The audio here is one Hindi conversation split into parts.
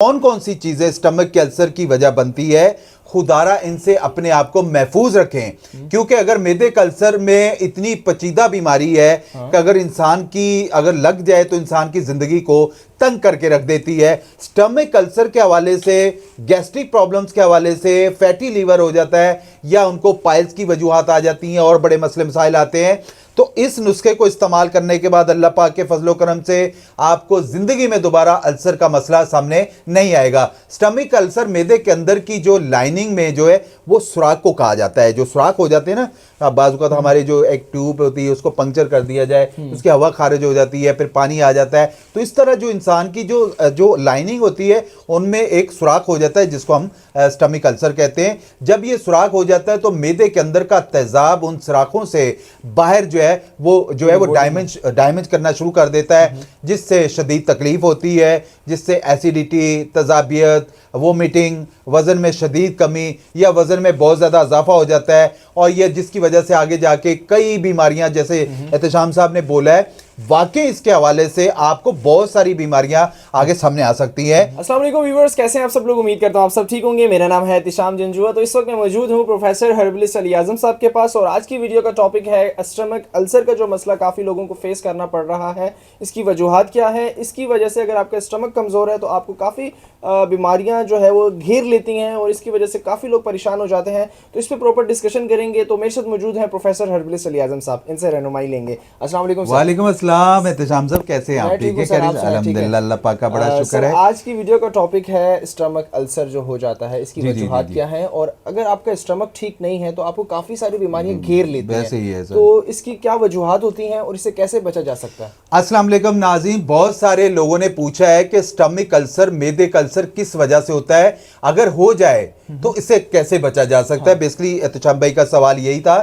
कौन कौन सी चीजें स्टमक के अल्सर की वजह बनती है, खुदारा इनसे अपने आप को महफूज रखें। क्योंकि अगर मैदे के अल्सर में इतनी पेचीदा बीमारी है कि अगर इंसान की अगर लग जाए तो इंसान की जिंदगी को तंग करके रख देती है। स्टमक अल्सर के हवाले से, गैस्ट्रिक प्रॉब्लम्स के हवाले से, फैटी लीवर हो जाता है या उनको पाइल्स की वजूहात आ जाती हैं और बड़े मसले मसाइल आते हैं। तो इस नुस्खे को इस्तेमाल करने के बाद अल्लाह पाक के फजलो करम से आपको जिंदगी में दोबारा अल्सर का मसला सामने नहीं आएगा। स्टमक अल्सर मैदे के अंदर की जो लाइनिंग में जो है वो सुराख को कहा जाता है। जो सुराख हो जाते हैं ना, बाजू का तो हमारे जो एक ट्यूब होती है उसको पंक्चर कर दिया जाए, उसकी हवा खारिज हो जाती है, फिर पानी आ जाता है। तो इस तरह जो इंसान की जो लाइनिंग होती है उनमें एक सुराख हो जाता है जिसको हम स्टमक अल्सर कहते हैं। जब ये सुराख हो जाता है तो मैदे के अंदर का तेजाब उन सुराखों से बाहर जो है वो डैमेज करना शुरू कर देता है, जिससे शदीद तकलीफ होती है, जिससे एसिडिटी, तजाबियत, वोमिटिंग, वजन में शदीद कमी या वजन में बहुत ज़्यादा इजाफा हो जाता है। और ये जिसकी वजह से आगे जाके कई बीमारियां, जैसे एहतशाम साहब ने बोला है, वाकई इसके हवाले से आपको बहुत सारी बीमारियां आगे सामने आ सकती हैं। अस्सलाम वालेकुम व्यूअर्स, कैसे हैं आप सब लोग? उम्मीद करता हूं आप सब ठीक होंगे। मेरा नाम है एहतशाम जंजुआ। तो इस वक्त मैं मौजूद हूं प्रोफेसर हर्बलिस्ट अली आजम साहब के पास और आज की वीडियो का टॉपिक है स्टमक अल्सर का जो मसला काफ़ी लोगों को फेस करना पड़ रहा है, इसकी वजूहात क्या है। इसकी वजह से अगर आपका स्टमक कमज़ोर है तो आपको काफ़ी बीमारियां जो है वो घेर लेती हैं और इसकी वजह से काफ़ी लोग परेशान हो जाते हैं। तो इस पर प्रॉपर डिस्कशन करेंगे। तो मेरे साथ मौजूद हैं प्रोफेसर हर्बलिस्ट अली आजम साहब, इनसे रहनुमाई लेंगे। अस्सलाम वालेकुम। वालेकुम अस्सलाम। एहतशाम साहब कैसे हैं आप? ठीक है, अल्हम्दुलिल्लाह, अल्लाह पाक का बड़ा शुक्र है। आज की वीडियो का टॉपिक है स्टमक अल्सर जो हो जाता है, इसकी वजूहात क्या है और अगर आपका स्टमक ठीक नहीं है तो आपको काफ़ी सारी बीमारियां घेर लेती हैं। तो इसकी क्या वजूहात होती हैं और इससे कैसे बचा जा सकता है? अस्सलाम वालेकुम नाज़रीन, बहुत सारे लोगों ने पूछा है कि स्टमक अल्सर, मैदे का अल्सर किस वजह से होता है, अगर हो जाए तो इससे कैसे बचा जा सकता है। बेसिकली एहतशाम भाई का सवाल यही था।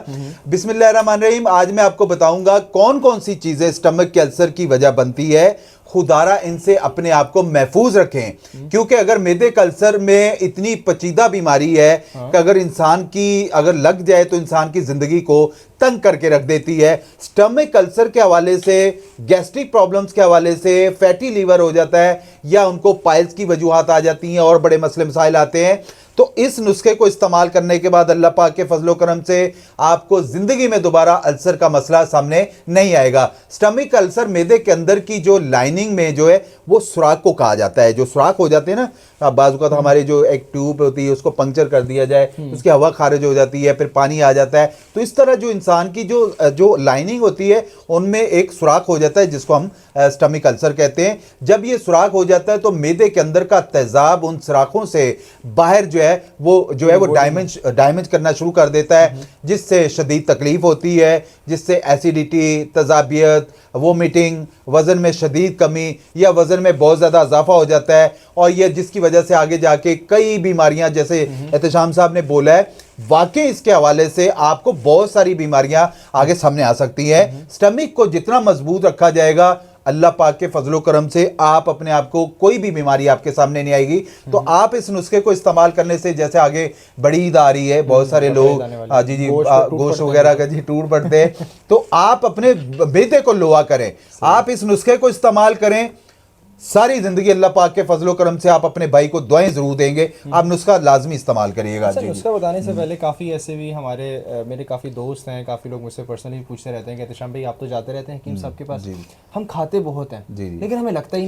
बिस्मिल्लाहिर्रहमानिर्रहीम। आज मैं आपको बताऊंगा कौन कौन सी चीजें स्टमक के अल्सर की वजह बनती है, खुदारा इनसे अपने आप को महफूज रखें। क्योंकि अगर मैदे के अल्सर में इतनी पेचीदा बीमारी है कि अगर इंसान की अगर लग जाए तो इंसान की जिंदगी को तंग करके रख देती है। स्टमक अल्सर के हवाले से, गैस्ट्रिक प्रॉब्लम्स के हवाले से, फैटी लीवर हो जाता है या उनको पाइल्स की वजूहात आ जाती हैं और बड़े मसले मसाइल आते हैं। तो इस नुस्खे को इस्तेमाल करने के बाद अल्लाह पाक के फजलो करम से आपको जिंदगी में दोबारा अल्सर का मसला सामने नहीं आएगा। स्टमक अल्सर मैदे के अंदर की जो लाइनिंग में जो है वो सुराख को कहा जाता है। जो सुराख हो जाते हैं ना, बाजू का तो हमारे जो एक ट्यूब होती है उसको पंक्चर कर दिया जाए, उसकी हवा खारिज हो जाती है, फिर पानी आ जाता है। तो इस तरह जो इंसान की जो लाइनिंग होती है उनमें एक सुराख हो जाता है जिसको हम स्टमक अल्सर कहते हैं। जब ये सुराख हो जाता है तो मैदे के अंदर का तेजाब उन सुराखों से बाहर जो है वो डैमेज करना शुरू कर देता है, जिससे शदीद तकलीफ होती है, जिससे एसिडिटी, तजाबियत, वोमिटिंग, वजन में शदीद कमी या वजन में बहुत ज़्यादा इजाफा हो जाता है। और ये जिसकी वजह से आगे जाके कई बीमारियां, जैसे एहतशाम साहब ने बोला है, वाकई इसके हवाले से आपको बहुत सारी बीमारियां आगे सामने आ सकती हैं। स्टमक को जितना मजबूत रखा जाएगा, अल्लाह पाक के फजलो करम से आप अपने आप को कोई भी बीमारी आपके सामने नहीं आएगी। तो आप इस नुस्खे को इस्तेमाल करने से, जैसे आगे बड़ी ईद आ रही है, बहुत सारे लोग गोश्त वगैरह का टूट पड़ते हैं, तो आप अपने मैदे को लोहा करें, आप इस नुस्खे को इस्तेमाल करें। सारी जिंदगी अल्लाह पाक के फजलो करम से आप अपने भाई को दुआएं जरूर देंगे। आप नुस्खा लाजमी इस्तेमाल करिएगा। नुस्खा बताने से पहले काफ़ी ऐसे भी मेरे काफ़ी दोस्त हैं, काफ़ी लोग मुझसे पर्सनली पूछते रहते हैं कि एहतशाम भाई आप तो जाते रहते हैं हकीम साहब के पास, हम खाते बहुत हैं लेकिन हमें लगता ही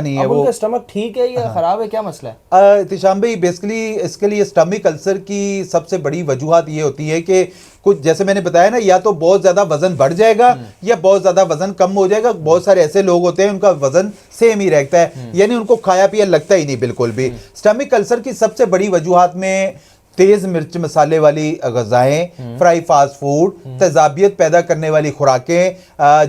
नहीं है वो स्टमक ठीक है या खराब है, क्या मसला है? एहतशाम भाई बेसिकली इसके लिए स्टमक अल्सर की सबसे बड़ी वजूहात ये होती है कि कुछ, जैसे मैंने बताया ना, या तो बहुत ज्यादा वजन बढ़ जाएगा या बहुत ज्यादा वजन कम हो जाएगा। बहुत सारे ऐसे लोग होते हैं उनका वजन सेम ही रहता है, यानी उनको खाया पिया लगता ही नहीं बिल्कुल भी। स्टमक अल्सर की सबसे बड़ी वजूहात में तेज मिर्च मसाले वाली ग़िज़ाएं, फ्राई फास्ट फूड, तेजाबियत पैदा करने वाली खुराकें,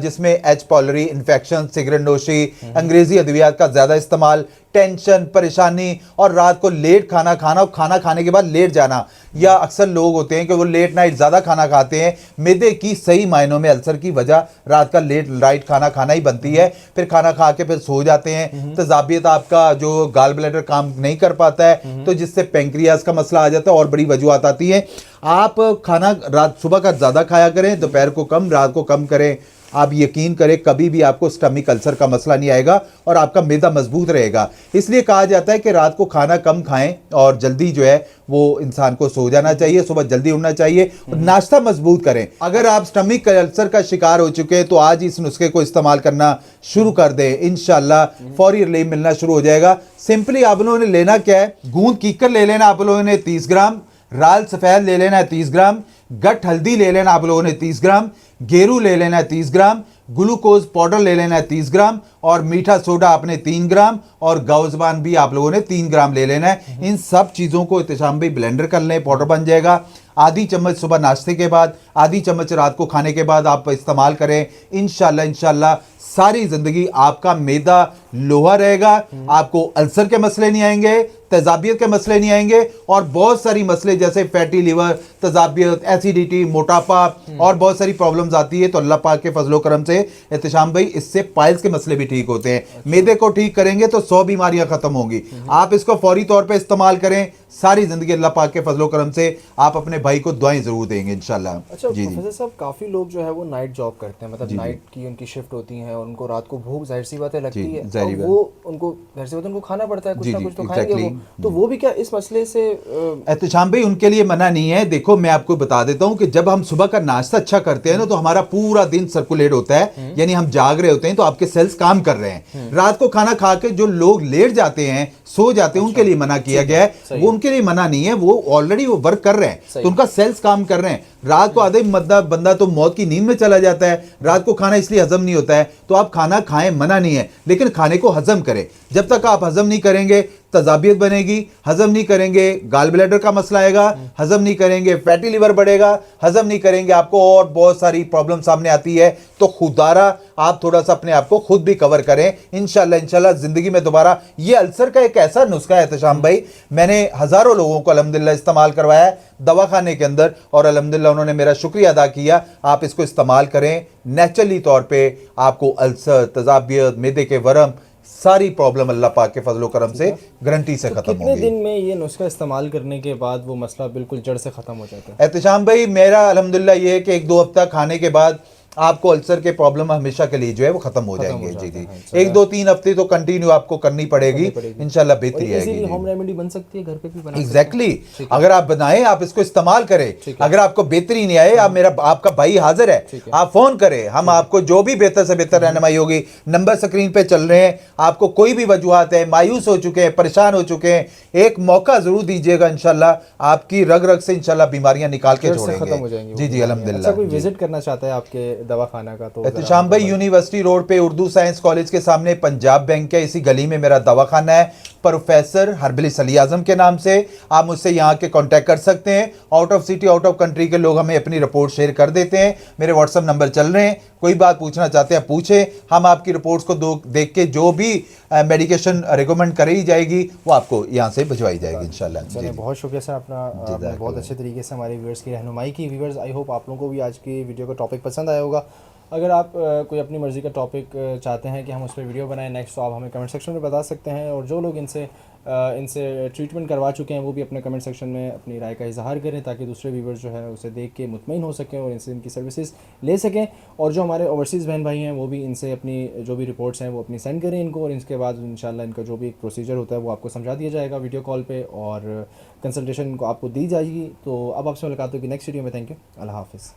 जिसमें एच पॉलरी, इन्फेक्शन, सिगरेट नोशी, अंग्रेजी अद्वियात का ज़्यादा इस्तेमाल, टेंशन, परेशानी और रात को लेट खाना खाना और खाना खाने के बाद लेट जाना, या अक्सर लोग होते हैं कि वो लेट नाइट ज़्यादा खाना खाते हैं। मैदे की सही मायनों में अल्सर की वजह रात का लेट नाइट खाना खाना ही बनती है। फिर खाना खा के फिर सो जाते हैं, तजाबियत आपका जो गाल ब्लैडर काम नहीं कर पाता है, तो जिससे पेंक्रियाज का मसला आ जाता है और बड़ी वजूहात आती है। आप खाना रात सुबह का ज़्यादा खाया करें, दोपहर को कम, रात को कम करें। आप यकीन करें कभी भी आपको स्टमक अल्सर का मसला नहीं आएगा और आपका मैदा मजबूत रहेगा। इसलिए कहा जाता है कि रात को खाना कम खाएं और जल्दी जो है वो इंसान को सो जाना चाहिए, सुबह जल्दी उठना चाहिए और नाश्ता मजबूत करें। अगर आप स्टमक अल्सर का शिकार हो चुके हैं तो आज इस नुस्खे को इस्तेमाल करना शुरू कर दें, इंशाल्लाह फौरी रिलीफ मिलना शुरू हो जाएगा। सिंपली आप लोगों ने लेना क्या है, गूंद कीकर ले लेना आप लोगों ने 30 ग्राम, राल सफ़ेद ले लेना है 30 ग्राम, गट हल्दी ले लेना आप लोगों ने 30 ग्राम, गेरू ले लेना है 30 ग्राम, ग्लूकोज पाउडर ले लेना है 30 ग्राम और मीठा सोडा आपने 3 ग्राम और गाउजबान भी आप लोगों ने 3 ग्राम ले लेना है। इन सब चीज़ों को एहतशाम भाई ब्लेंडर कर लें, पाउडर बन जाएगा। आधी चम्मच सुबह नाश्ते के बाद, आधी चम्मच रात को खाने के बाद आप इस्तेमाल करें। इंशाल्लाह सारी जिंदगी आपका मैदा लोहा रहेगा, आपको अल्सर के मसले नहीं आएंगे, तेजाबियत के मसले नहीं आएंगे और बहुत सारी मसले जैसे फैटी लिवर, तेजाबियत, एसिडिटी, मोटापा और बहुत सारी प्रॉब्लम्स आती है। तो अल्लाह पाक के फजलो करम से एहतशाम भाई इससे पाइल्स के मसले भी ठीक होते हैं। मैदे को ठीक करेंगे तो 100 बीमारियां खत्म होंगी। आप इसको फौरी तौर पे इस्तेमाल करें, सारी जिंदगी अल्लाह पाक के फजलो करम से आप अपने भाई को दुआएं जरूर देंगे इंशाल्लाह। अच्छा प्रोफेसर साहब, काफी लोग जो है वो नाइट जॉब करते हैं, मतलब नाइट की उनकी शिफ्ट होती है और उनको रात को भूख जाहिर सी बात है लगती है, और वो उनको जाहिर सी बात है उनको खाना पड़ता है, कुछ ना कुछ तो खाएंगे वो, तो वो भी क्या इस मसले से एहतशाम भाई उनके लिए मना नहीं है। देखो मैं आपको बता देता हूं कि जब हम सुबह का नाश्ता अच्छा करते हैं ना तो हमारा पूरा दिन सर्कुलेट होता है, यानी हम जाग रहे होते हैं तो आपके सेल्स काम कर रहे हैं। रात को खाना खा के जो लोग लेट जाते हैं, सो जाते हैं, उनके लिए मना किया गया है। वो उनके लिए मना नहीं है, वो ऑलरेडी वो वर्क कर रहे हैं तो उनका सेल्स काम कर रहे हैं। रात को आधे बंदा तो मौत की नींद में चला जाता है, रात को खाना इसलिए हजम नहीं होता है। तो आप खाना खाएं, मना नहीं है, लेकिन खाने को हजम करें। जब तक आप हजम नहीं करेंगे तजाबियत बनेगी, हजम नहीं करेंगे गाल ब्लैडर का मसला आएगा, हजम नहीं करेंगे फैटी लिवर बढ़ेगा, हजम नहीं करेंगे आपको और बहुत सारी प्रॉब्लम सामने आती है। तो खुदारा आप थोड़ा सा अपने आप को खुद भी कवर करें, इंशाल्लाह जिंदगी में दोबारा। ये अल्सर का एक ऐसा नुस्खा है एहतशाम भाई, मैंने हजारों लोगों को अल्हम्दुलिल्लाह इस्तेमाल करवाया है दवाखाने के अंदर और अल्हम्दुलिल्लाह उन्होंने मेरा शुक्रिया अदा किया। आप इसको इस्तेमाल करें, नेचुरली तौर पे आपको अल्सर, तजाबियत, मैदे के वरम, सारी प्रॉब्लम अल्लाह पाक के फजलो करम से गारंटी से खत्म होगी। कितने दिन में ये नुस्खा इस्तेमाल करने के बाद वो मसला बिल्कुल जड़ से खत्म हो जाता है? एहतशाम भाई मेरा अल्हम्दुलिल्लाह ये है कि 1-2 हफ्ता खाने के बाद आपको अल्सर के प्रॉब्लम हमेशा के लिए जो है वो खत्म हो जाएंगे। जी जी, 1-2-3 हफ्ते तो कंटिन्यू आपको करनी पड़ेगी, इंशाल्लाह बेहतरी आएगी। होम रेमेडी बन सकती है, घर पे भी बना एग्जैक्टली अगर आप बनाएं, आप इसको इस्तेमाल करें। अगर आपको बेहतरी नहीं आए, आप आपका भाई हाजिर है, आप फोन करें, हम आपको जो भी बेहतर से बेहतर रहनुमाई होगी। नंबर स्क्रीन पे चल रहे हैं। आपको कोई भी वजूहात है, मायूस हो चुके हैं, परेशान हो चुके हैं, एक मौका जरूर दीजिएगा, इंशाल्लाह आपकी रग रग से इंशाल्लाह बीमारियां निकाल के छोड़ेंगे। जी जी अल्हम्दुलिल्लाह। कोई विजिट करना चाहता है आपके दवाखाना का तो एहतशाम भाई यूनिवर्सिटी रोड पे उर्दू साइंस कॉलेज के सामने पंजाब बैंक है, इसी गली में मेरा दवाखाना है, प्रोफेसर हर्बलिस्ट अली आजम के नाम से। आप मुझसे यहाँ के कांटेक्ट कर सकते हैं। Out of city, out of country के लोग हमें अपनी रिपोर्ट शेयर कर देते हैं। मेरे व्हाट्सएप नंबर चल रहे हैं, कोई बात पूछना चाहते हैं पूछें। हम आपकी रिपोर्ट्स को देख के जो भी मेडिकेशन रिकमेंड करी जाएगी वो आपको यहाँ से भिजवाई जाएगी इंशाल्लाह। चलिए, बहुत शुक्रिया सर, आपने बहुत अच्छे तरीके से हमारे व्यूअर्स की रहनुमाई की। व्यूअर्स, आई होप आप लोगों को भी आज की वीडियो का टॉपिक पसंद आया होगा। अगर आप कोई अपनी मर्ज़ी का टॉपिक चाहते हैं कि हम उस पर वीडियो बनाएं नेक्स्ट, तो आप हमें कमेंट सेक्शन में बता सकते हैं। और जो लोग इनसे ट्रीटमेंट करवा चुके हैं वो भी अपने कमेंट सेक्शन में अपनी राय का इजहार करें, ताकि दूसरे व्यूवर्स जो है उसे देख के मुतमईन हो सकें और इनसे इनकी सर्विसेज ले सकें। और जो हमारे ओवरसीज़ बहन भाई हैं वो भी इनसे अपनी जो भी रिपोर्ट्स हैं वो अपनी सेंड करें इनको, और इसके बाद इंशाल्लाह इनका जो भी एक प्रोसीजर होता है वो आपको समझा दिया जाएगा वीडियो कॉल पे, और कंसल्टेशन को आपको दी जाएगी। तो अब आपसे मुलाकात होगी नेक्स्ट वीडियो में। थैंक यू, अल्लाह हाफिज़।